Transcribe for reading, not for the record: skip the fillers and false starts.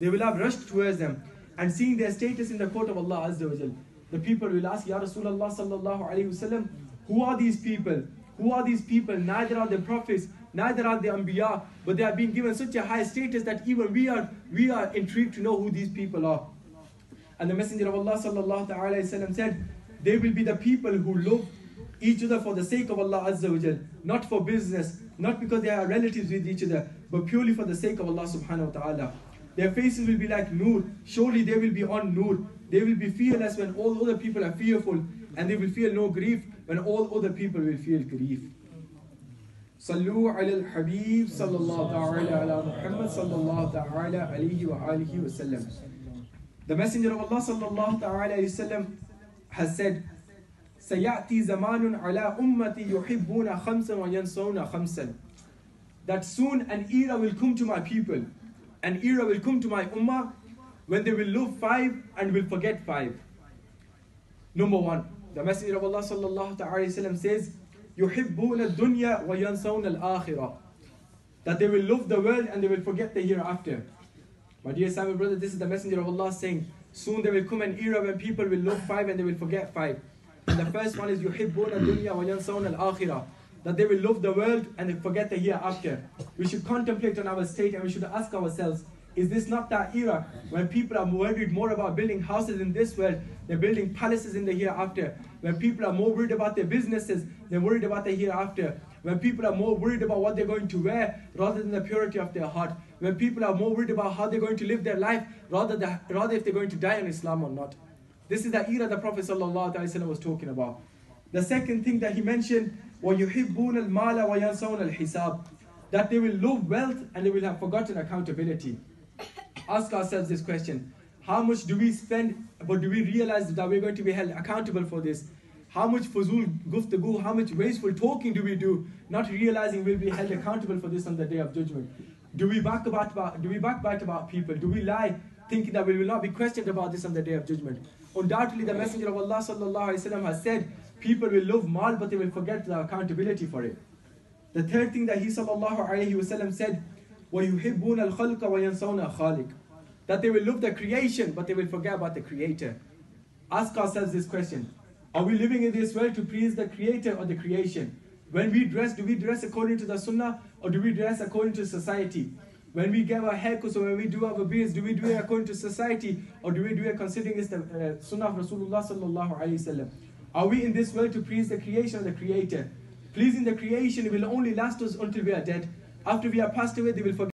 They will have rushed towards them and seeing their status in the court of Allah Azza wa Jal. The people will ask, Ya Rasulullah sallallahu alayhi wasallam, who are these people? Who are these people? Neither are they prophets, neither are they Anbiya, but they are being given such a high status that even we are intrigued to know who these people are. And the Messenger of Allah sallallahu alayhi wasallam said, they will be the people who love each other for the sake of Allah Azza wa Jal, not for business, not because they are relatives with each other, but purely for the sake of Allah subhanahu wa ta'ala. Their faces will be like Noor. Surely they will be on Noor. They will be fearless when all other people are fearful, and they will feel no grief when all other people will feel grief. Sallu ala al-Habib sallallahu ta'ala ala Muhammad sallallahu ta'ala alayhi wa alihi wa sallam. The Messenger of Allah sallallahu ta'ala alayhi wa sallam has said, Sayati zamanun ala ummati yuhibbuna khamsan wa yansawna khamsan. That soon an era will come to my people. An era will come to my ummah when they will love 5 and will forget 5. Number 1, the Messenger of Allah sallallahu ta'ala wasallam says, يُحِبُّونَ الدُّنْيَا وَيَنْسَوْنَ الْآخِرَةِ. That they will love the world and they will forget the hereafter. My dear Islamic brother, this is the Messenger of Allah saying, soon there will come an era when people will love 5 and they will forget 5. And the first one is يُحِبُّونَ الدُّنْيا وَيَنْسَوْنَ الْآخِرَةِ. That they will love the world and they forget the hereafter. We should contemplate on our state and we should ask ourselves, is this not that era when people are worried more about building houses in this world than building palaces in the hereafter? When people are more worried about their businesses than worried about the hereafter? When people are more worried about what they're going to wear rather than the purity of their heart? When people are more worried about how they're going to live their life rather if they're going to die in Islam or not? This is the era the Prophet ﷺ was talking about. The second thing that he mentioned, وَيُحِبُّونَ الْمَالَ وَيَنْسَوْنَ الْحِسَابِ. That they will love wealth and they will have forgotten accountability. Ask ourselves this question. How much do we spend, but do we realize that we're going to be held accountable for this? How much fuzul guftagu, how much wasteful talking do we do, not realizing we'll be held accountable for this on the Day of Judgment? Do we backbite about people? Do we lie, thinking that we will not be questioned about this on the Day of Judgment? Undoubtedly, the Messenger of Allah sallallahu alaihi wasallam has said, people will love mal, but they will forget the accountability for it. The third thing that he sallallahu alaihi wasallam said, وَيُحِبُّونَ الْخَلْقَ وَيَنْسَوْنَ الْخَالِقَ. That they will love the creation, but they will forget about the Creator. Ask ourselves this question. Are we living in this world to please the Creator or the creation? When we dress, do we dress according to the Sunnah or do we dress according to society? When we give our haircuts or when we do our beards, do we do it according to society or do we do it considering it's the Sunnah of Rasulullah sallallahu alaihi wasallam? Are we in this world to please the creation or the Creator? Pleasing the creation will only last us until we are dead. After we are passed away, they will forget.